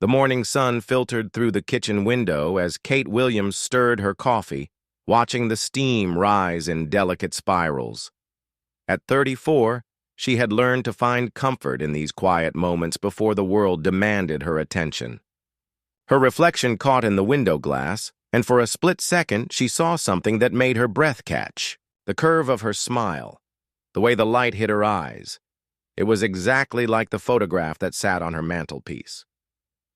The morning sun filtered through the kitchen window as Kate Williams stirred her coffee, watching the steam rise in delicate spirals. At 34, she had learned to find comfort in these quiet moments before the world demanded her attention. Her reflection caught in the window glass, and for a split second she saw something that made her breath catch. The curve of her smile, the way the light hit her eyes. It was exactly like the photograph that sat on her mantelpiece.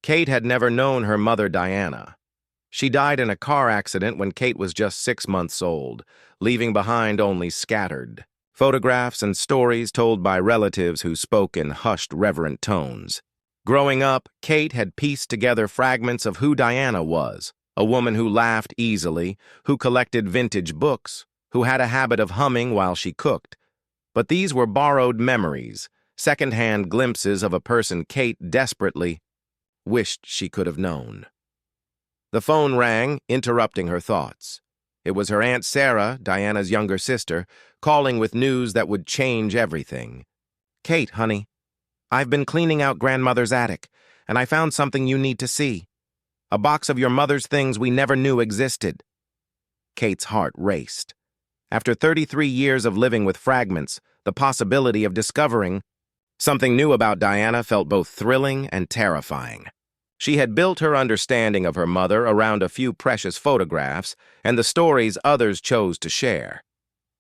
Kate had never known her mother Diana. She died in a car accident when Kate was just 6 months old, leaving behind only scattered photographs and stories told by relatives who spoke in hushed, reverent tones. Growing up, Kate had pieced together fragments of who Diana was, a woman who laughed easily, who collected vintage books, who had a habit of humming while she cooked. But these were borrowed memories, second-hand glimpses of a person Kate desperately wished she could have known. The phone rang, interrupting her thoughts. It was her Aunt Sarah, Diana's younger sister, calling with news that would change everything. "Kate, honey, I've been cleaning out Grandmother's attic, and I found something you need to see. A box of your mother's things we never knew existed." Kate's heart raced. After 33 years of living with fragments, the possibility of discovering something new about Diana felt both thrilling and terrifying. She had built her understanding of her mother around a few precious photographs and the stories others chose to share.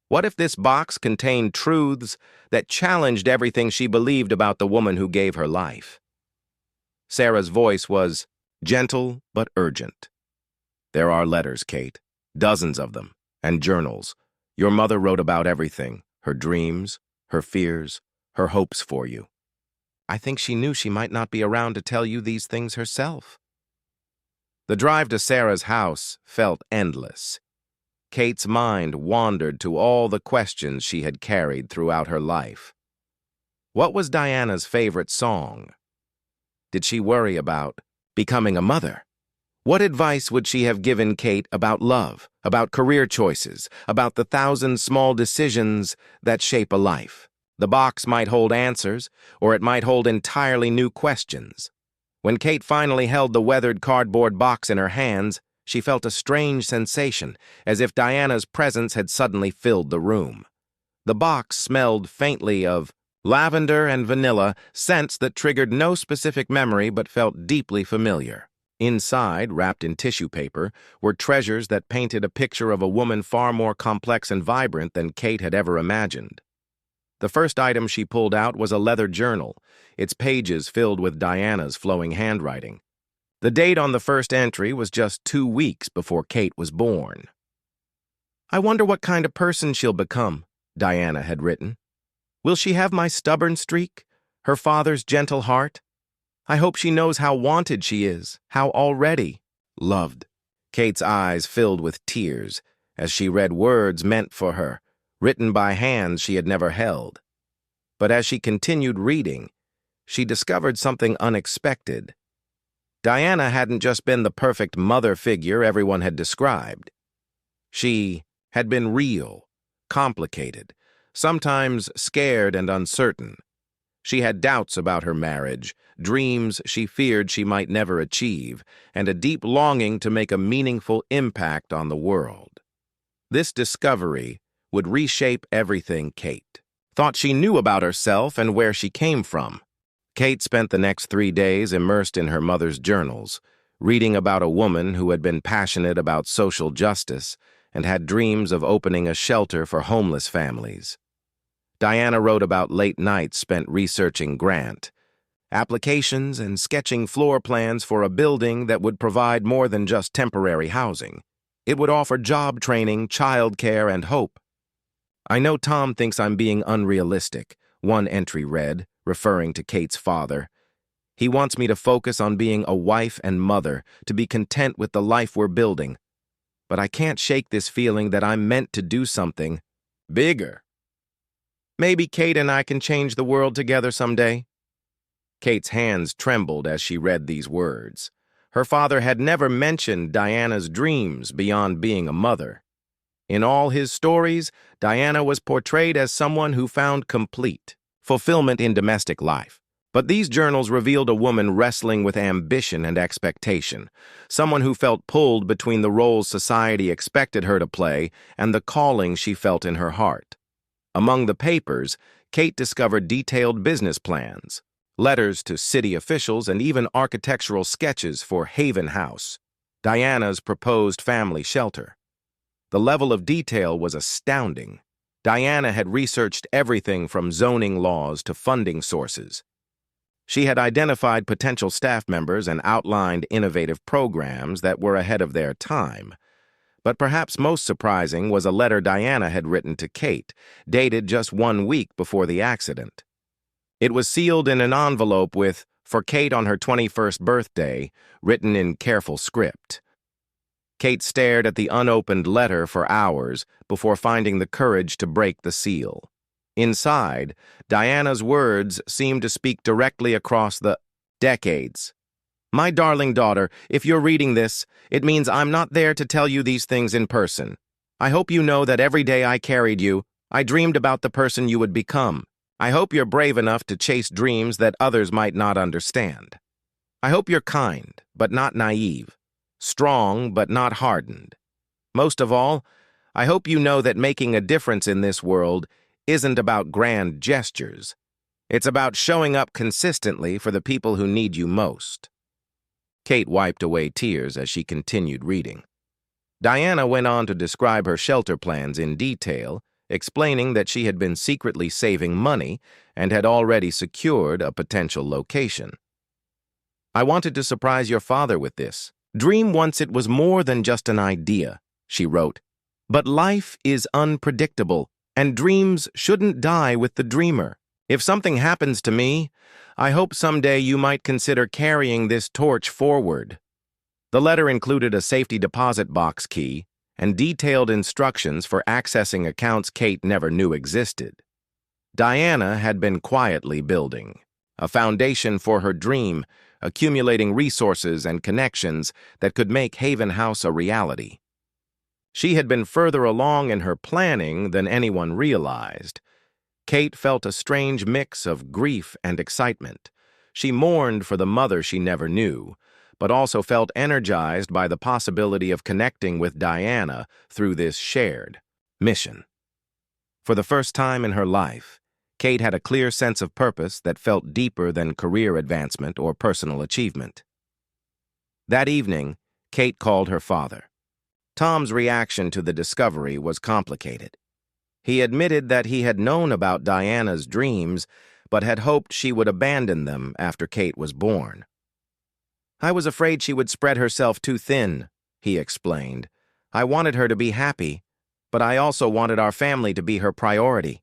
What if this box contained truths that challenged everything she believed about the woman who gave her life? Sarah's voice was gentle but urgent. "There are letters, Kate, dozens of them, and journals. Your mother wrote about everything, her dreams, her fears, her hopes for you. I think she knew she might not be around to tell you these things herself." The drive to Sarah's house felt endless. Kate's mind wandered to all the questions she had carried throughout her life. What was Diana's favorite song? Did she worry about becoming a mother? What advice would she have given Kate about love, about career choices, about the 1,000 small decisions that shape a life? The box might hold answers, or it might hold entirely new questions. When Kate finally held the weathered cardboard box in her hands, she felt a strange sensation, as if Diana's presence had suddenly filled the room. The box smelled faintly of lavender and vanilla, scents that triggered no specific memory but felt deeply familiar. Inside, wrapped in tissue paper, were treasures that painted a picture of a woman far more complex and vibrant than Kate had ever imagined. The first item she pulled out was a leather journal, its pages filled with Diana's flowing handwriting. The date on the first entry was just 2 weeks before Kate was born. "I wonder what kind of person she'll become," Diana had written. "Will she have my stubborn streak, her father's gentle heart? I hope she knows how wanted she is, how already loved." Kate's eyes filled with tears as she read words meant for her, written by hands she had never held. But as she continued reading, she discovered something unexpected. Diana hadn't just been the perfect mother figure everyone had described. She had been real, complicated, sometimes scared and uncertain. She had doubts about her marriage, dreams she feared she might never achieve, and a deep longing to make a meaningful impact on the world. This discovery would reshape everything Kate thought she knew about herself and where she came from. Kate spent the next 3 days immersed in her mother's journals, reading about a woman who had been passionate about social justice and had dreams of opening a shelter for homeless families. Diana wrote about late nights spent researching grant applications and sketching floor plans for a building that would provide more than just temporary housing. It would offer job training, childcare, and hope. "I know Tom thinks I'm being unrealistic," one entry read, referring to Kate's father. "He wants me to focus on being a wife and mother, to be content with the life we're building. But I can't shake this feeling that I'm meant to do something bigger. Maybe Kate and I can change the world together someday." Kate's hands trembled as she read these words. Her father had never mentioned Diana's dreams beyond being a mother. In all his stories, Diana was portrayed as someone who found complete fulfillment in domestic life, But these journals revealed a woman wrestling with ambition and expectation, someone who felt pulled between the roles society expected her to play and the calling she felt in her heart. Among the papers, Kate discovered detailed business plans, letters to city officials, and even architectural sketches for Haven House, Diana's proposed family shelter. The level of detail was astounding. Diana had researched everything from zoning laws to funding sources. She had identified potential staff members and outlined innovative programs that were ahead of their time. But perhaps most surprising was a letter Diana had written to Kate, dated just 1 week before the accident. It was sealed in an envelope with, "For Kate on her 21st birthday," written in careful script. Kate stared at the unopened letter for hours before finding the courage to break the seal. Inside, Diana's words seemed to speak directly across the decades. "My darling daughter, if you're reading this, it means I'm not there to tell you these things in person. I hope you know that every day I carried you, I dreamed about the person you would become. I hope you're brave enough to chase dreams that others might not understand. I hope you're kind, but not naive, strong, but not hardened. Most of all, I hope you know that making a difference in this world isn't about grand gestures. It's about showing up consistently for the people who need you most." Kate wiped away tears as she continued reading. Diana went on to describe her shelter plans in detail, explaining that she had been secretly saving money and had already secured a potential location. "I wanted to surprise your father with this. Dream once it was more than just an idea," she wrote. "But life is unpredictable, and dreams shouldn't die with the dreamer. If something happens to me, I hope someday you might consider carrying this torch forward." The letter included a safety deposit box key and detailed instructions for accessing accounts Kate never knew existed. Diana had been quietly building a foundation for her dream, accumulating resources and connections that could make Haven House a reality. She had been further along in her planning than anyone realized. Kate felt a strange mix of grief and excitement. She mourned for the mother she never knew, but also felt energized by the possibility of connecting with Diana through this shared mission. For the first time in her life, Kate had a clear sense of purpose that felt deeper than career advancement or personal achievement. That evening, Kate called her father. Tom's reaction to the discovery was complicated. He admitted that he had known about Diana's dreams, but had hoped she would abandon them after Kate was born. "I was afraid she would spread herself too thin," he explained. "I wanted her to be happy, but I also wanted our family to be her priority."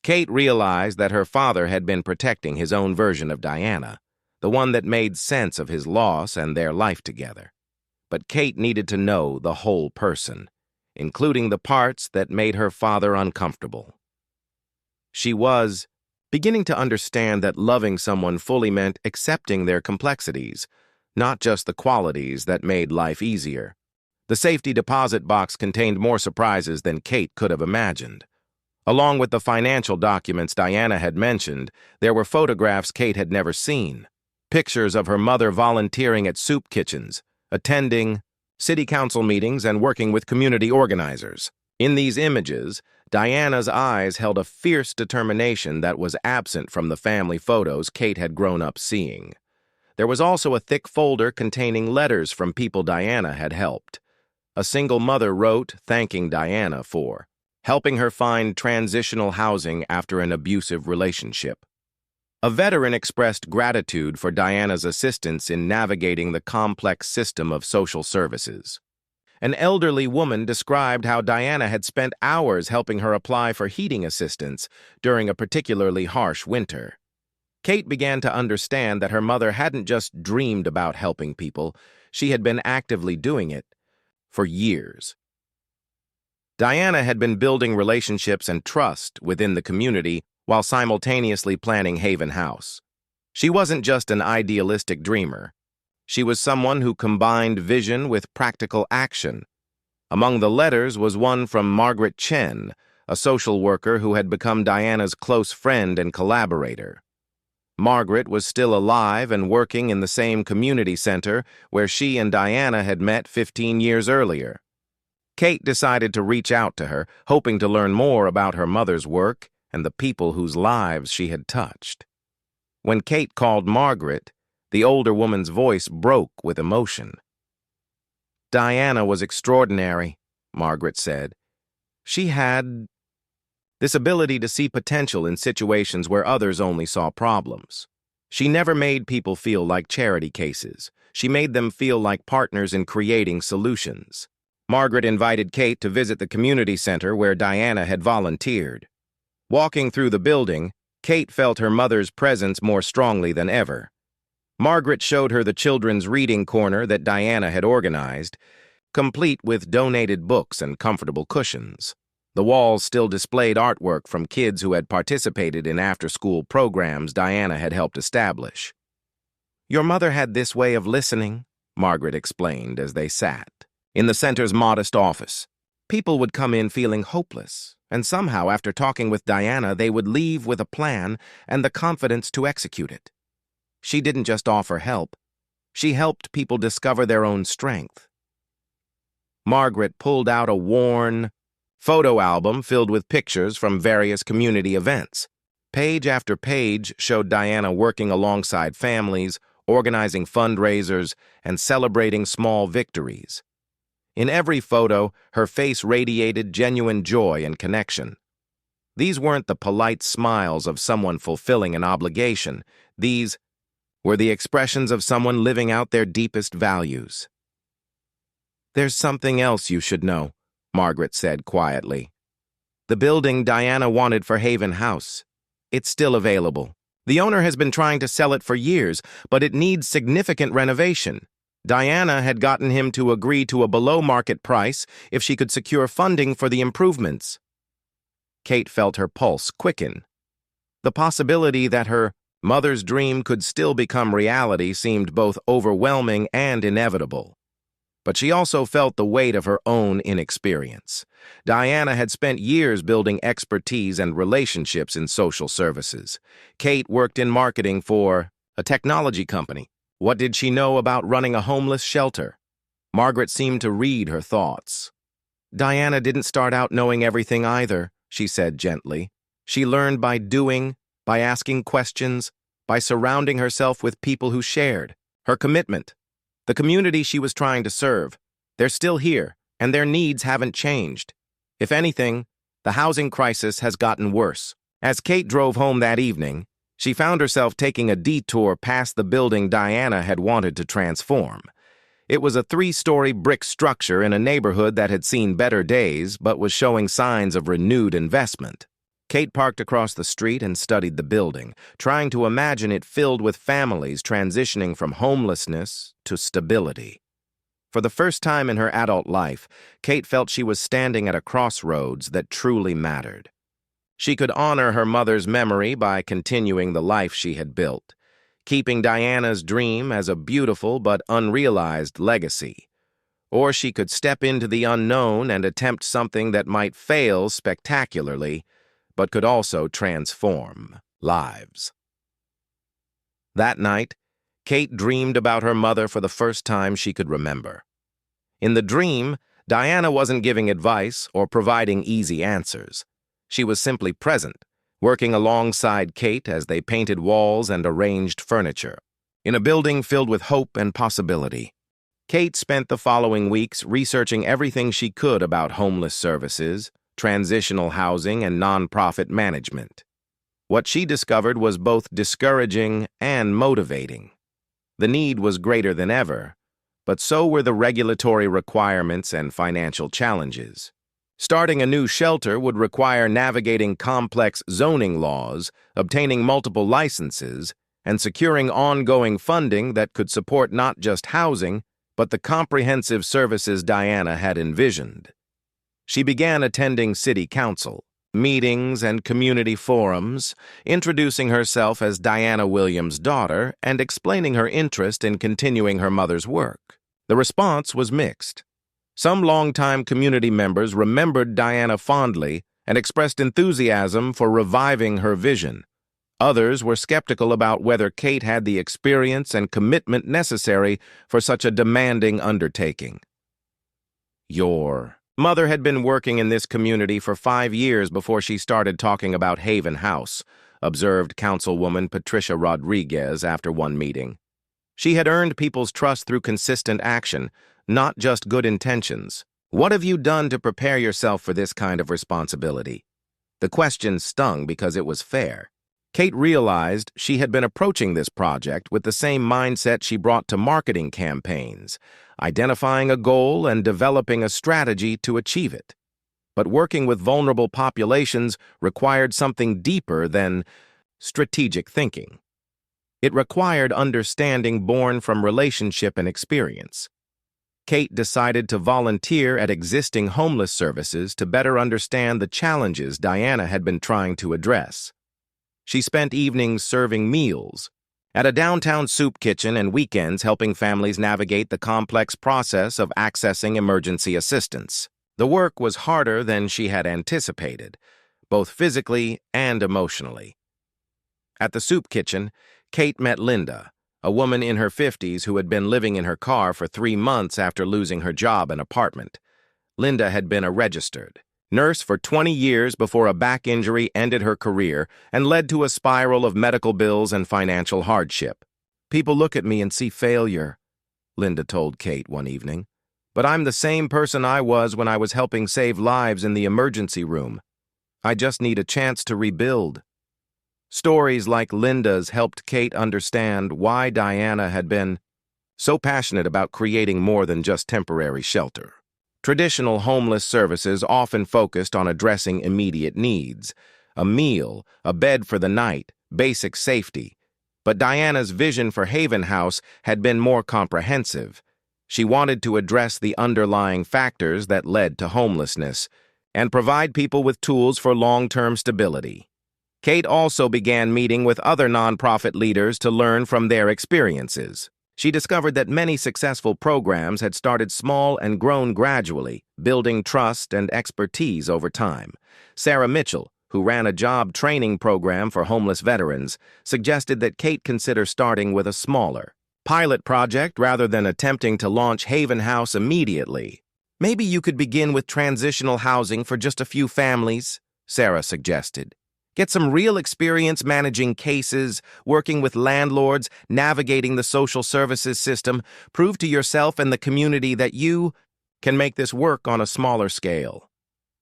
Kate realized that her father had been protecting his own version of Diana, the one that made sense of his loss and their life together. But Kate needed to know the whole person, including the parts that made her father uncomfortable. She was beginning to understand that loving someone fully meant accepting their complexities, not just the qualities that made life easier. The safety deposit box contained more surprises than Kate could have imagined. Along with the financial documents Diana had mentioned, there were photographs Kate had never seen. Pictures of her mother volunteering at soup kitchens, attending city council meetings, and working with community organizers. In these images, Diana's eyes held a fierce determination that was absent from the family photos Kate had grown up seeing. There was also a thick folder containing letters from people Diana had helped. A single mother wrote thanking Diana for helping her find transitional housing after an abusive relationship. A veteran expressed gratitude for Diana's assistance in navigating the complex system of social services. An elderly woman described how Diana had spent hours helping her apply for heating assistance during a particularly harsh winter. Kate began to understand that her mother hadn't just dreamed about helping people, she had been actively doing it for years. Diana had been building relationships and trust within the community while simultaneously planning Haven House. She wasn't just an idealistic dreamer. She was someone who combined vision with practical action. Among the letters was one from Margaret Chen, a social worker who had become Diana's close friend and collaborator. Margaret was still alive and working in the same community center where she and Diana had met 15 years earlier. Kate decided to reach out to her, hoping to learn more about her mother's work and the people whose lives she had touched. When Kate called Margaret, the older woman's voice broke with emotion. "Diana was extraordinary," Margaret said. "She had this ability to see potential in situations where others only saw problems. She never made people feel like charity cases. She made them feel like partners in creating solutions." Margaret invited Kate to visit the community center where Diana had volunteered. Walking through the building, Kate felt her mother's presence more strongly than ever. Margaret showed her the children's reading corner that Diana had organized, complete with donated books and comfortable cushions. The walls still displayed artwork from kids who had participated in after-school programs Diana had helped establish. "Your mother had this way of listening," Margaret explained as they sat. In the center's modest office, people would come in feeling hopeless, and somehow after talking with Diana, they would leave with a plan and the confidence to execute it. She didn't just offer help, she helped people discover their own strength. Margaret pulled out a worn photo album filled with pictures from various community events. Page after page showed Diana working alongside families, organizing fundraisers, and celebrating small victories. In every photo, her face radiated genuine joy and connection. These weren't the polite smiles of someone fulfilling an obligation. These were the expressions of someone living out their deepest values. "There's something else you should know," Margaret said quietly. "The building Diana wanted for Haven House. It's still available. The owner has been trying to sell it for years, but it needs significant renovation. Diana had gotten him to agree to a below-market price if she could secure funding for the improvements." Kate felt her pulse quicken. The possibility that her mother's dream could still become reality seemed both overwhelming and inevitable. But she also felt the weight of her own inexperience. Diana had spent years building expertise and relationships in social services. Kate worked in marketing for a technology company. What did she know about running a homeless shelter? Margaret seemed to read her thoughts. "Diana didn't start out knowing everything either," she said gently. "She learned by doing, by asking questions, by surrounding herself with people who shared. Her commitment, the community she was trying to serve, they're still here, and their needs haven't changed. If anything, the housing crisis has gotten worse." As Kate drove home that evening, she found herself taking a detour past the building Diana had wanted to transform. It was a 3-story brick structure in a neighborhood that had seen better days but was showing signs of renewed investment. Kate parked across the street and studied the building, trying to imagine it filled with families transitioning from homelessness to stability. For the first time in her adult life, Kate felt she was standing at a crossroads that truly mattered. She could honor her mother's memory by continuing the life she had built, keeping Diana's dream as a beautiful but unrealized legacy. Or she could step into the unknown and attempt something that might fail spectacularly, but could also transform lives. That night, Kate dreamed about her mother for the first time she could remember. In the dream, Diana wasn't giving advice or providing easy answers. She was simply present, working alongside Kate as they painted walls and arranged furniture. In a building filled with hope and possibility, Kate spent the following weeks researching everything she could about homeless services, transitional housing, and nonprofit management. What she discovered was both discouraging and motivating. The need was greater than ever, but so were the regulatory requirements and financial challenges. Starting a new shelter would require navigating complex zoning laws, obtaining multiple licenses, and securing ongoing funding that could support not just housing, but the comprehensive services Diana had envisioned. She began attending city council meetings and community forums, introducing herself as Diana Williams' daughter and explaining her interest in continuing her mother's work. The response was mixed. Some longtime community members remembered Diana fondly and expressed enthusiasm for reviving her vision. Others were skeptical about whether Kate had the experience and commitment necessary for such a demanding undertaking. Your mother had been working in this community for 5 years before she started talking about Haven House, observed Councilwoman Patricia Rodriguez after one meeting. She had earned people's trust through consistent action, not just good intentions. What have you done to prepare yourself for this kind of responsibility? The question stung because it was fair. Kate realized she had been approaching this project with the same mindset she brought to marketing campaigns, identifying a goal and developing a strategy to achieve it. But working with vulnerable populations required something deeper than strategic thinking. It required understanding born from relationship and experience. Kate decided to volunteer at existing homeless services to better understand the challenges Diana had been trying to address. She spent evenings serving meals at a downtown soup kitchen and weekends helping families navigate the complex process of accessing emergency assistance. The work was harder than she had anticipated, both physically and emotionally. At the soup kitchen, Kate met Linda, a woman in her 50s who had been living in her car for 3 months after losing her job and apartment. Linda had been a registered nurse for 20 years before a back injury ended her career and led to a spiral of medical bills and financial hardship. "People look at me and see failure," Linda told Kate one evening. "But I'm the same person I was when I was helping save lives in the emergency room. I just need a chance to rebuild." Stories like Linda's helped Kate understand why Diana had been so passionate about creating more than just temporary shelter. Traditional homeless services often focused on addressing immediate needs, a meal, a bed for the night, basic safety. But Diana's vision for Haven House had been more comprehensive. She wanted to address the underlying factors that led to homelessness and provide people with tools for long-term stability. Kate also began meeting with other nonprofit leaders to learn from their experiences. She discovered that many successful programs had started small and grown gradually, building trust and expertise over time. Sarah Mitchell, who ran a job training program for homeless veterans, suggested that Kate consider starting with a smaller pilot project rather than attempting to launch Haven House immediately. "Maybe you could begin with transitional housing for just a few families," Sarah suggested. "Get some real experience managing cases, working with landlords, navigating the social services system. Prove to yourself and the community that you can make this work on a smaller scale."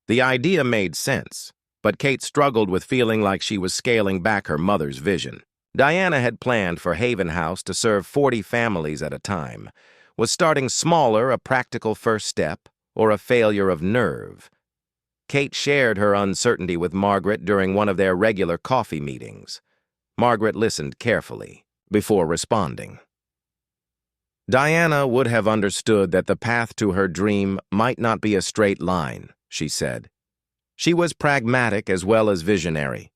The idea made sense, but Kate struggled with feeling like she was scaling back her mother's vision. Diana had planned for Haven House to serve 40 families at a time. Was starting smaller a practical first step, or a failure of nerve? Kate shared her uncertainty with Margaret during one of their regular coffee meetings. Margaret listened carefully before responding. Diana would have understood that the path to her dream might not be a straight line, she said. She was pragmatic as well as visionary.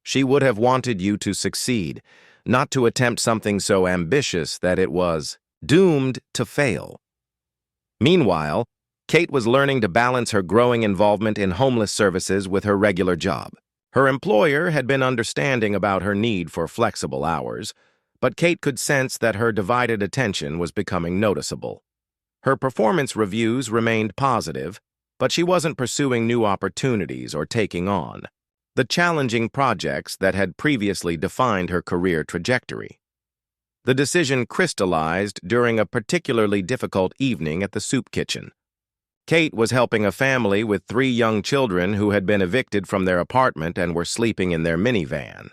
She would have wanted you to succeed, not to attempt something so ambitious that it was doomed to fail. Meanwhile, Kate was learning to balance her growing involvement in homeless services with her regular job. Her employer had been understanding about her need for flexible hours, but Kate could sense that her divided attention was becoming noticeable. Her performance reviews remained positive, but she wasn't pursuing new opportunities or taking on the challenging projects that had previously defined her career trajectory. The decision crystallized during a particularly difficult evening at the soup kitchen. Kate was helping a family with 3 young children who had been evicted from their apartment and were sleeping in their minivan.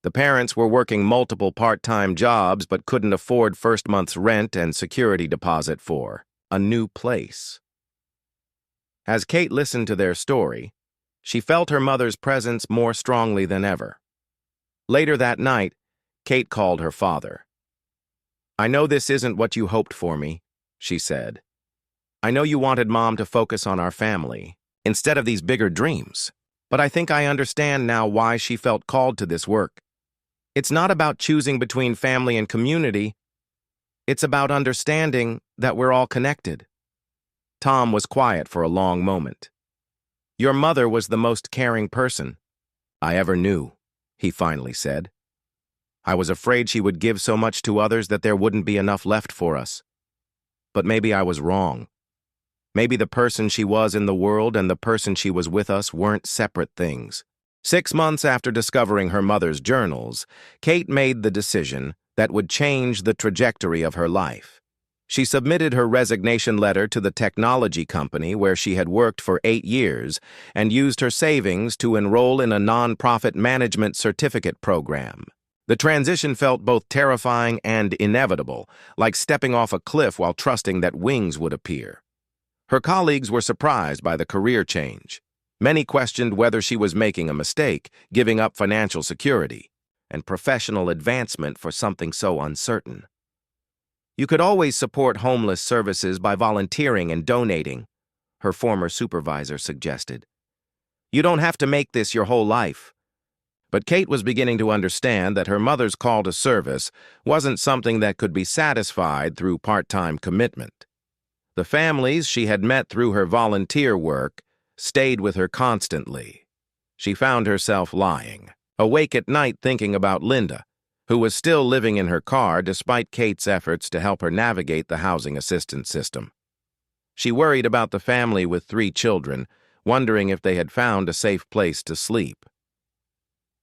The parents were working multiple part-time jobs but couldn't afford first month's rent and security deposit for a new place. As Kate listened to their story, she felt her mother's presence more strongly than ever. Later that night, Kate called her father. "I know this isn't what you hoped for me," she said. "I know you wanted Mom to focus on our family, instead of these bigger dreams. But I think I understand now why she felt called to this work. It's not about choosing between family and community. It's about understanding that we're all connected." Tom was quiet for a long moment. "Your mother was the most caring person I ever knew," he finally said. "I was afraid she would give so much to others that there wouldn't be enough left for us. But maybe I was wrong. Maybe the person she was in the world and the person she was with us weren't separate things." 6 months after discovering her mother's journals, Kate made the decision that would change the trajectory of her life. She submitted her resignation letter to the technology company where she had worked for 8 years and used her savings to enroll in a nonprofit management certificate program. The transition felt both terrifying and inevitable, like stepping off a cliff while trusting that wings would appear. Her colleagues were surprised by the career change. Many questioned whether she was making a mistake, giving up financial security and professional advancement for something so uncertain. "You could always support homeless services by volunteering and donating," her former supervisor suggested. "You don't have to make this your whole life." But Kate was beginning to understand that her mother's call to service wasn't something that could be satisfied through part-time commitment. The families she had met through her volunteer work stayed with her constantly. She found herself lying, awake at night thinking about Linda, who was still living in her car despite Kate's efforts to help her navigate the housing assistance system. She worried about the family with 3 children, wondering if they had found a safe place to sleep.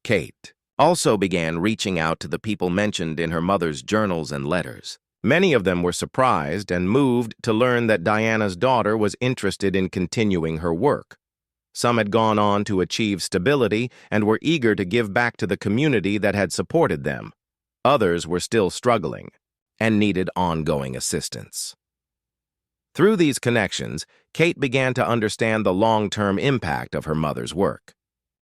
Kate also began reaching out to the people mentioned in her mother's journals and letters. Many of them were surprised and moved to learn that Diana's daughter was interested in continuing her work. Some had gone on to achieve stability and were eager to give back to the community that had supported them. Others were still struggling and needed ongoing assistance. Through these connections, Kate began to understand the long-term impact of her mother's work.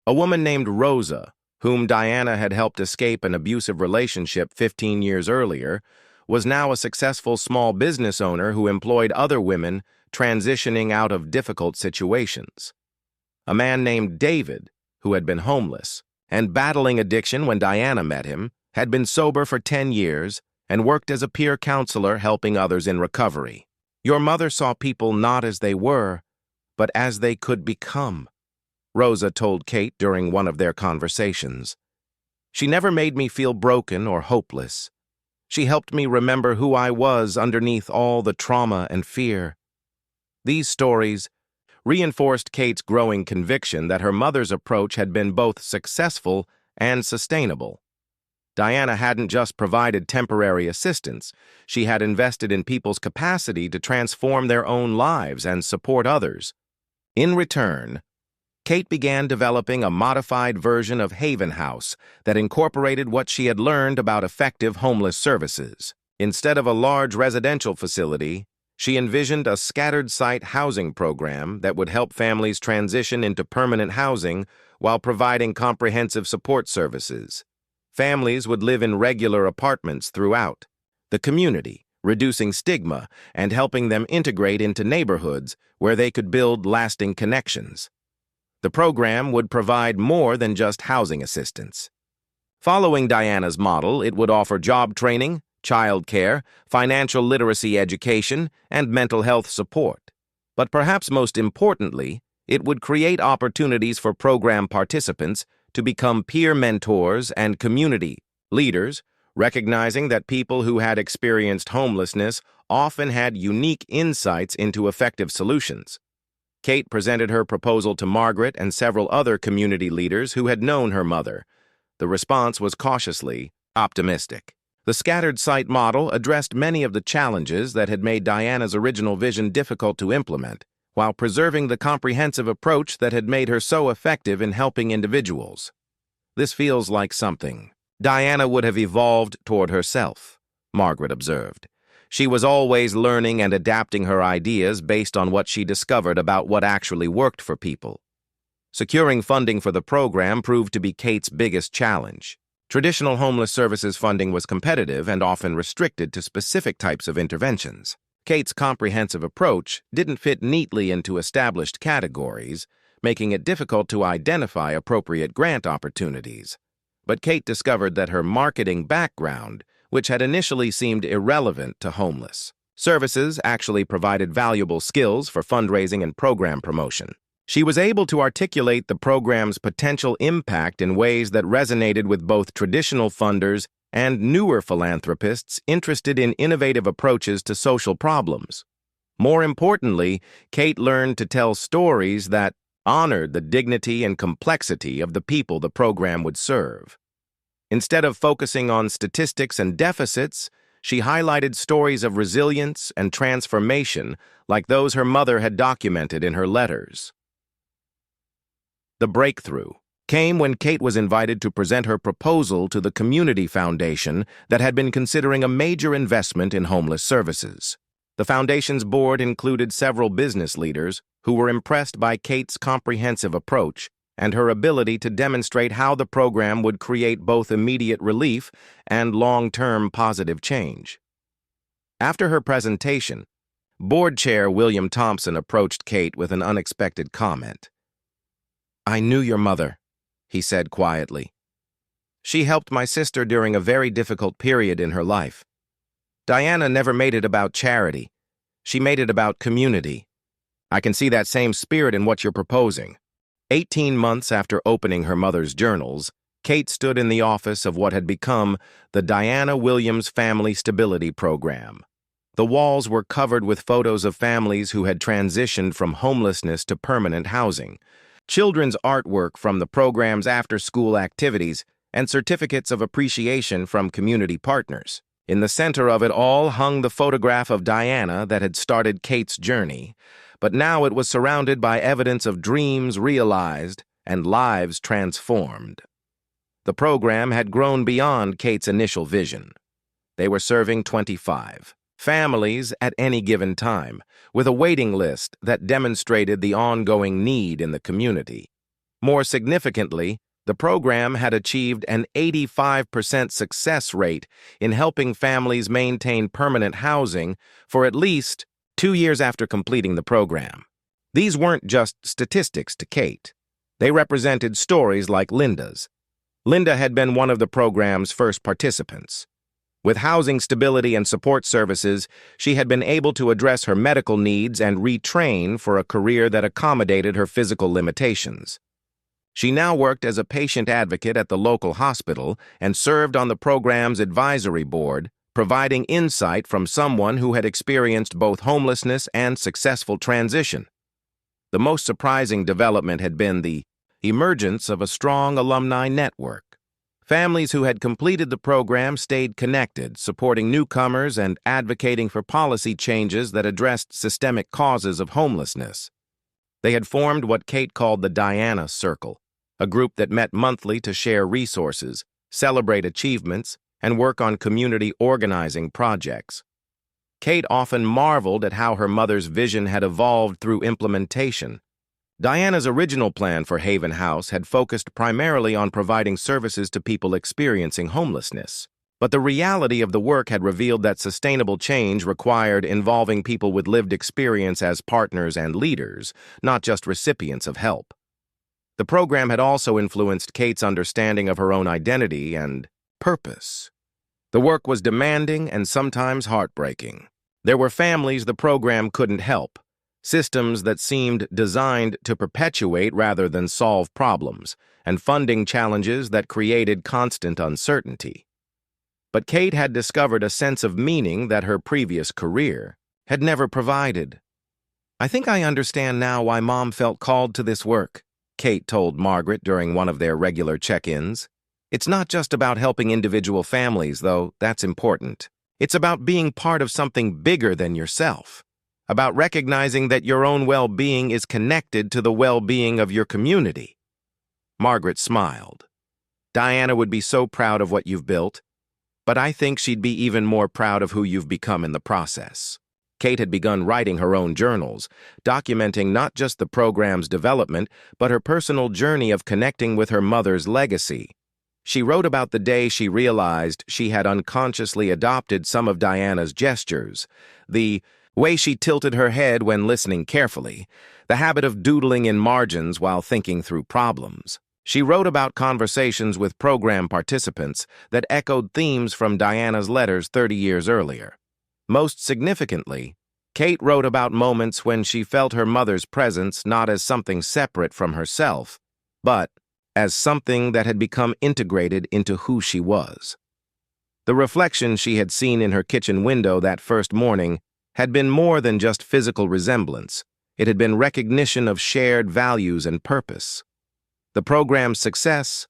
A woman named Rosa, whom Diana had helped escape an abusive relationship 15 years earlier, was now a successful small business owner who employed other women transitioning out of difficult situations. A man named David, who had been homeless and battling addiction when Diana met him, had been sober for 10 years and worked as a peer counselor helping others in recovery. "Your mother saw people not as they were, but as they could become," Rosa told Kate during one of their conversations. "She never made me feel broken or hopeless. She helped me remember who I was underneath all the trauma and fear." These stories reinforced Kate's growing conviction that her mother's approach had been both successful and sustainable. Diana hadn't just provided temporary assistance, she had invested in people's capacity to transform their own lives and support others. In return, Kate began developing a modified version of Haven House that incorporated what she had learned about effective homeless services. Instead of a large residential facility, she envisioned a scattered-site housing program that would help families transition into permanent housing while providing comprehensive support services. Families would live in regular apartments throughout the community, reducing stigma and helping them integrate into neighborhoods where they could build lasting connections. The program would provide more than just housing assistance. Following Diana's model, it would offer job training, child care, financial literacy education, and mental health support. But perhaps most importantly, it would create opportunities for program participants to become peer mentors and community leaders, recognizing that people who had experienced homelessness often had unique insights into effective solutions. Kate presented her proposal to Margaret and several other community leaders who had known her mother. The response was cautiously optimistic. The scattered site model addressed many of the challenges that had made Diana's original vision difficult to implement, while preserving the comprehensive approach that had made her so effective in helping individuals. "This feels like something Diana would have evolved toward herself," Margaret observed. "She was always learning and adapting her ideas based on what she discovered about what actually worked for people." Securing funding for the program proved to be Kate's biggest challenge. Traditional homeless services funding was competitive and often restricted to specific types of interventions. Kate's comprehensive approach didn't fit neatly into established categories, making it difficult to identify appropriate grant opportunities. But Kate discovered that her marketing background, which had initially seemed irrelevant to homeless services, actually provided valuable skills for fundraising and program promotion. She was able to articulate the program's potential impact in ways that resonated with both traditional funders and newer philanthropists interested in innovative approaches to social problems. More importantly, Kate learned to tell stories that honored the dignity and complexity of the people the program would serve. Instead of focusing on statistics and deficits, she highlighted stories of resilience and transformation like those her mother had documented in her letters. The breakthrough came when Kate was invited to present her proposal to the community foundation that had been considering a major investment in homeless services. The foundation's board included several business leaders who were impressed by Kate's comprehensive approach and her ability to demonstrate how the program would create both immediate relief and long-term positive change. After her presentation, Board Chair William Thompson approached Kate with an unexpected comment. "I knew your mother," he said quietly. "She helped my sister during a very difficult period in her life. Diana never made it about charity. She made it about community. I can see that same spirit in what you're proposing." 18 months after opening her mother's journals, Kate stood in the office of what had become the Diana Williams Family Stability Program. The walls were covered with photos of families who had transitioned from homelessness to permanent housing, children's artwork from the program's after-school activities, and certificates of appreciation from community partners. In the center of it all hung the photograph of Diana that had started Kate's journey, but now it was surrounded by evidence of dreams realized and lives transformed. The program had grown beyond Kate's initial vision. They were serving 25 families at any given time, with a waiting list that demonstrated the ongoing need in the community. More significantly, the program had achieved an 85% success rate in helping families maintain permanent housing for at least 2 years after completing the program. These weren't just statistics to Kate. They represented stories like Linda's. Linda had been one of the program's first participants. With housing stability and support services, she had been able to address her medical needs and retrain for a career that accommodated her physical limitations. She now worked as a patient advocate at the local hospital and served on the program's advisory board, providing insight from someone who had experienced both homelessness and successful transition. The most surprising development had been the emergence of a strong alumni network. Families who had completed the program stayed connected, supporting newcomers and advocating for policy changes that addressed systemic causes of homelessness. They had formed what Kate called the Diana Circle, a group that met monthly to share resources, celebrate achievements, and work on community organizing projects. Kate often marveled at how her mother's vision had evolved through implementation. Diana's original plan for Haven House had focused primarily on providing services to people experiencing homelessness. But the reality of the work had revealed that sustainable change required involving people with lived experience as partners and leaders, not just recipients of help. The program had also influenced Kate's understanding of her own identity and purpose. The work was demanding and sometimes heartbreaking. There were families the program couldn't help, systems that seemed designed to perpetuate rather than solve problems, and funding challenges that created constant uncertainty. But Kate had discovered a sense of meaning that her previous career had never provided. "I think I understand now why Mom felt called to this work," Kate told Margaret during one of their regular check-ins. "It's not just about helping individual families, though that's important. It's about being part of something bigger than yourself, about recognizing that your own well-being is connected to the well-being of your community." Margaret smiled. "Diana would be so proud of what you've built, but I think she'd be even more proud of who you've become in the process." Kate had begun writing her own journals, documenting not just the program's development, but her personal journey of connecting with her mother's legacy. She wrote about the day she realized she had unconsciously adopted some of Diana's gestures, the way she tilted her head when listening carefully, the habit of doodling in margins while thinking through problems. She wrote about conversations with program participants that echoed themes from Diana's letters 30 years earlier. Most significantly, Kate wrote about moments when she felt her mother's presence not as something separate from herself, but as something that had become integrated into who she was. The reflection she had seen in her kitchen window that first morning had been more than just physical resemblance. It had been recognition of shared values and purpose. The program's success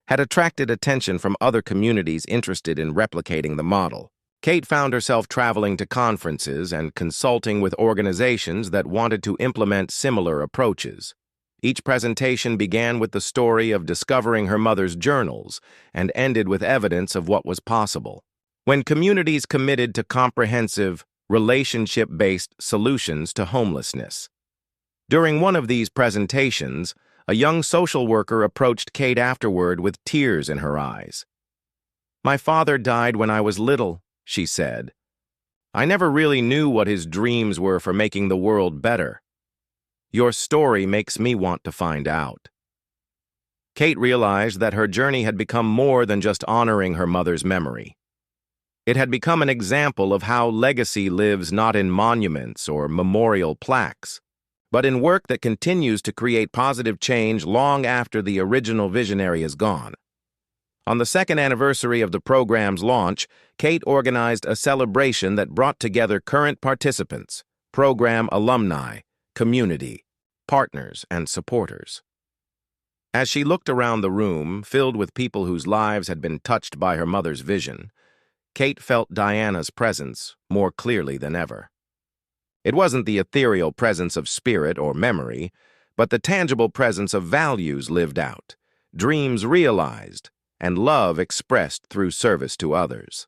had attracted attention from other communities interested in replicating the model. Kate found herself traveling to conferences and consulting with organizations that wanted to implement similar approaches. Each presentation began with the story of discovering her mother's journals and ended with evidence of what was possible. When communities committed to comprehensive, relationship-based solutions to homelessness. During one of these presentations, a young social worker approached Kate afterward with tears in her eyes. "My father died when I was little," she said. "I never really knew what his dreams were for making the world better. Your story makes me want to find out." Kate realized that her journey had become more than just honoring her mother's memory. It had become an example of how legacy lives not in monuments or memorial plaques, but in work that continues to create positive change long after the original visionary is gone. On the second anniversary of the program's launch, Kate organized a celebration that brought together current participants, program alumni, community, partners, and supporters. As she looked around the room, filled with people whose lives had been touched by her mother's vision, Kate felt Diana's presence more clearly than ever. It wasn't the ethereal presence of spirit or memory, but the tangible presence of values lived out, dreams realized, and love expressed through service to others.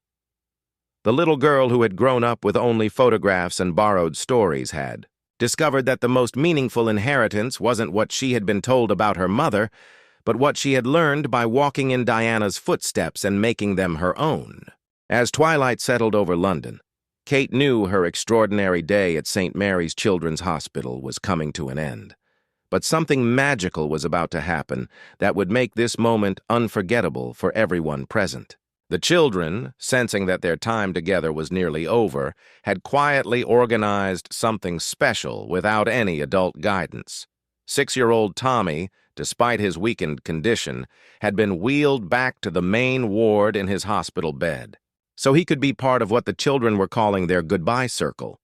The little girl who had grown up with only photographs and borrowed stories had discovered that the most meaningful inheritance wasn't what she had been told about her mother, but what she had learned by walking in Diana's footsteps and making them her own. As twilight settled over London, Kate knew her extraordinary day at St. Mary's Children's Hospital was coming to an end. But something magical was about to happen that would make this moment unforgettable for everyone present. The children, sensing that their time together was nearly over, had quietly organized something special without any adult guidance. 6-year-old Tommy, despite his weakened condition, had been wheeled back to the main ward in his hospital bed, so he could be part of what the children were calling their goodbye circle.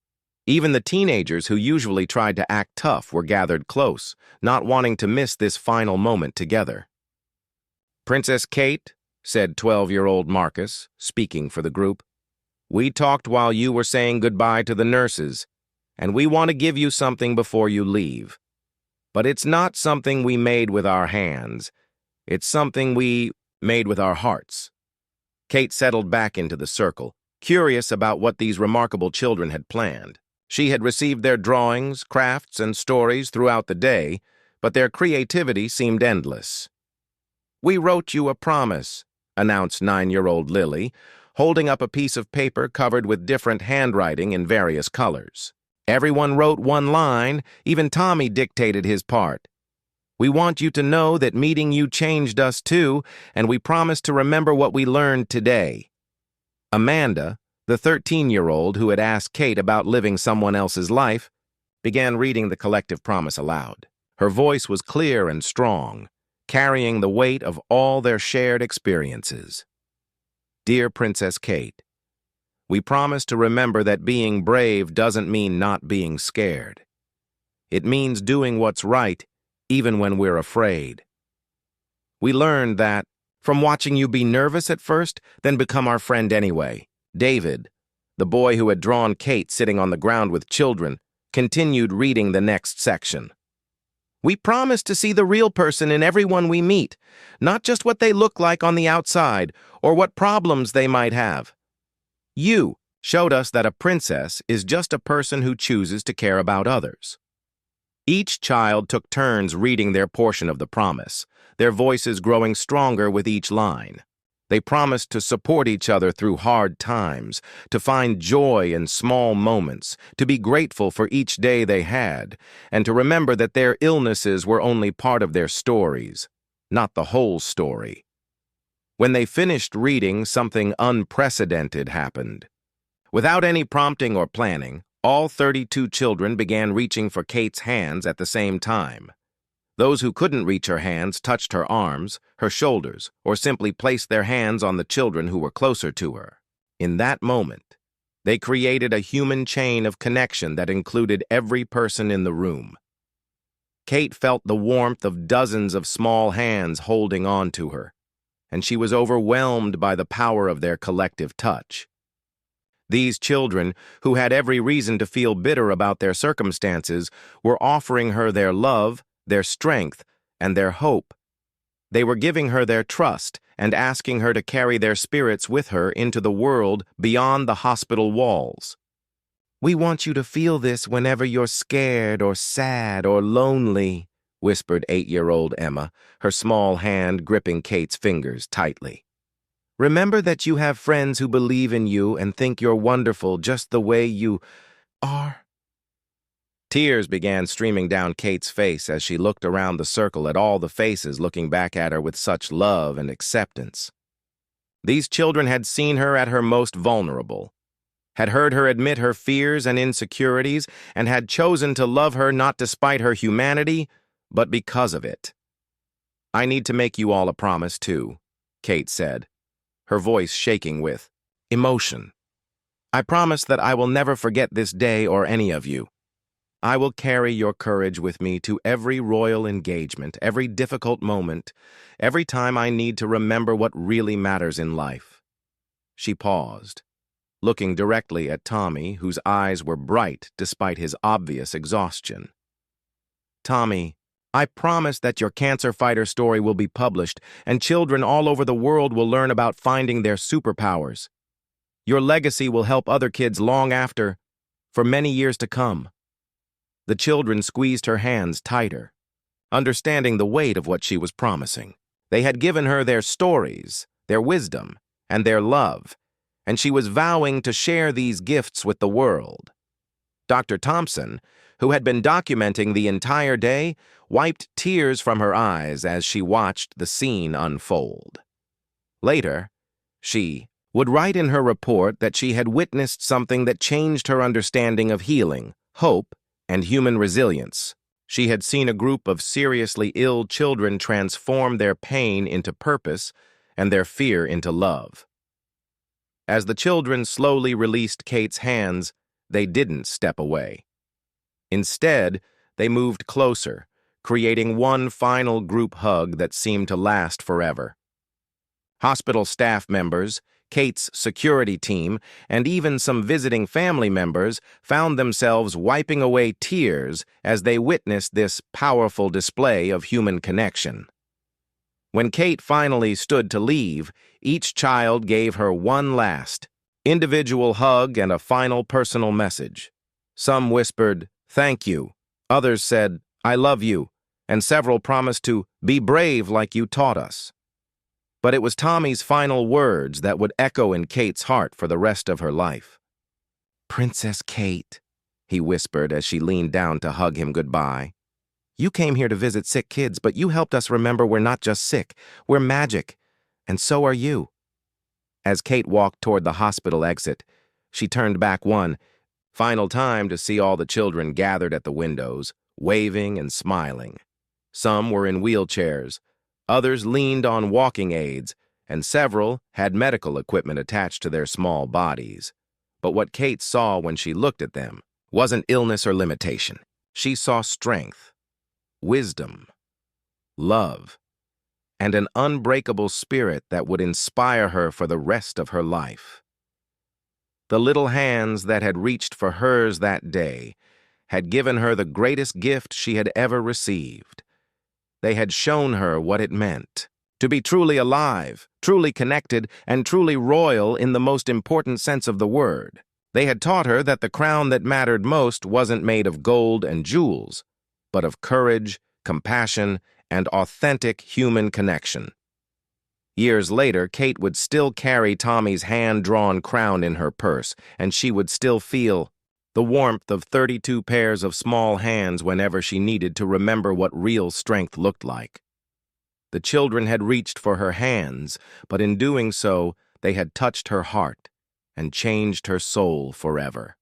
Even the teenagers who usually tried to act tough were gathered close, not wanting to miss this final moment together. "Princess Kate," said 12-year-old Marcus, speaking for the group, "we talked while you were saying goodbye to the nurses, and we want to give you something before you leave. But it's not something we made with our hands. It's something we made with our hearts." Kate settled back into the circle, curious about what these remarkable children had planned. She had received their drawings, crafts, and stories throughout the day, but their creativity seemed endless. "We wrote you a promise," announced 9-year-old Lily, holding up a piece of paper covered with different handwriting in various colors. Everyone wrote one line, even Tommy dictated his part. "We want you to know that meeting you changed us too, and we promise to remember what we learned today." Amanda, the 13-year-old who had asked Kate about living someone else's life, began reading the collective promise aloud. Her voice was clear and strong, carrying the weight of all their shared experiences. "Dear Princess Kate, we promise to remember that being brave doesn't mean not being scared. It means doing what's right, even when we're afraid. We learned that from watching you be nervous at first, then become our friend anyway." David, the boy who had drawn Kate sitting on the ground with children, continued reading the next section. "We promise to see the real person in everyone we meet, not just what they look like on the outside or what problems they might have. You showed us that a princess is just a person who chooses to care about others." Each child took turns reading their portion of the promise, their voices growing stronger with each line. They promised to support each other through hard times, to find joy in small moments, to be grateful for each day they had, and to remember that their illnesses were only part of their stories, not the whole story. When they finished reading, something unprecedented happened. Without any prompting or planning, All 32 children began reaching for Kate's hands at the same time. Those who couldn't reach her hands touched her arms, her shoulders, or simply placed their hands on the children who were closer to her. In that moment, they created a human chain of connection that included every person in the room. Kate felt the warmth of dozens of small hands holding on to her, and she was overwhelmed by the power of their collective touch. These children, who had every reason to feel bitter about their circumstances, were offering her their love, their strength, and their hope. They were giving her their trust and asking her to carry their spirits with her into the world beyond the hospital walls. "We want you to feel this whenever you're scared or sad or lonely," whispered 8-year-old Emma, her small hand gripping Kate's fingers tightly. "Remember that you have friends who believe in you and think you're wonderful just the way you are." Tears began streaming down Kate's face as she looked around the circle at all the faces looking back at her with such love and acceptance. These children had seen her at her most vulnerable, had heard her admit her fears and insecurities, and had chosen to love her not despite her humanity, but because of it. "I need to make you all a promise, too," Kate said, her voice shaking with emotion. "I promise that I will never forget this day or any of you. I will carry your courage with me to every royal engagement, every difficult moment, every time I need to remember what really matters in life." She paused, looking directly at Tommy, whose eyes were bright despite his obvious exhaustion. "Tommy, I promise that your cancer fighter story will be published, and children all over the world will learn about finding their superpowers. Your legacy will help other kids long after, for many years to come." The children squeezed her hands tighter, understanding the weight of what she was promising. They had given her their stories, their wisdom, and their love, and she was vowing to share these gifts with the world. Dr. Thompson, who had been documenting the entire day, wiped tears from her eyes as she watched the scene unfold. Later, she would write in her report that she had witnessed something that changed her understanding of healing, hope, and human resilience. She had seen a group of seriously ill children transform their pain into purpose and their fear into love. As the children slowly released Kate's hands, they didn't step away. Instead, they moved closer, creating one final group hug that seemed to last forever. Hospital staff members, Kate's security team, and even some visiting family members found themselves wiping away tears as they witnessed this powerful display of human connection. When Kate finally stood to leave, each child gave her one last, individual hug and a final personal message. Some whispered, "Thank you." Others said, "I love you," and several promised to be brave like you taught us. But it was Tommy's final words that would echo in Kate's heart for the rest of her life. "Princess Kate," he whispered as she leaned down to hug him goodbye. "You came here to visit sick kids, but you helped us remember we're not just sick, we're magic, and so are you." As Kate walked toward the hospital exit, she turned back one final time to see all the children gathered at the windows, waving and smiling. Some were in wheelchairs, others leaned on walking aids, and several had medical equipment attached to their small bodies. But what Kate saw when she looked at them wasn't illness or limitation. She saw strength, wisdom, love, and an unbreakable spirit that would inspire her for the rest of her life. The little hands that had reached for hers that day had given her the greatest gift she had ever received. They had shown her what it meant to be truly alive, truly connected, and truly royal in the most important sense of the word. They had taught her that the crown that mattered most wasn't made of gold and jewels, but of courage, compassion, and authentic human connection. Years later, Kate would still carry Tommy's hand-drawn crown in her purse, and she would still feel the warmth of 32 pairs of small hands whenever she needed to remember what real strength looked like. The children had reached for her hands, but in doing so, they had touched her heart and changed her soul forever.